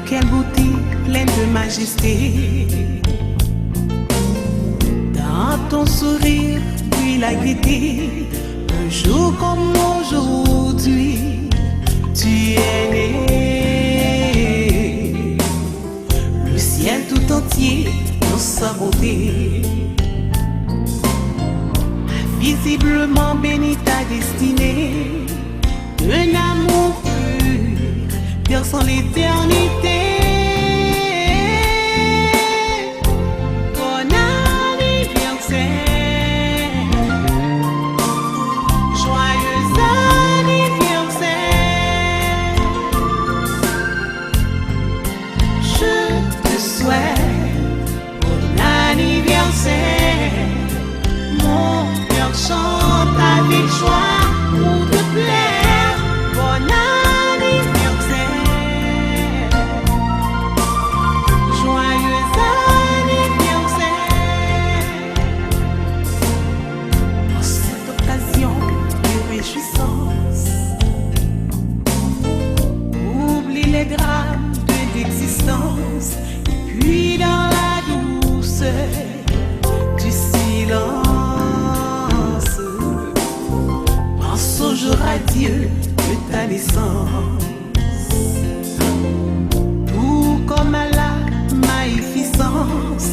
quelle beauté pleine de majesté. Dans ton sourire, puis la gaieté, un jour comme aujourd'hui, tu es né. Le ciel tout entier dans sa beauté, visiblement béni ta destinée, un amour pur, perçant l'éternité. Bon anniversaire, joyeux anniversaire, je te souhaite bon anniversaire. Mon cœur chante avec joie pour te plaire. Bon anniversaire, joyeux anniversaire. En cette occasion de réjouissance, oublie les drames de l'existence, puis dans la douceur du silence, pense au jour à Dieu de ta naissance, tout comme à la magnificence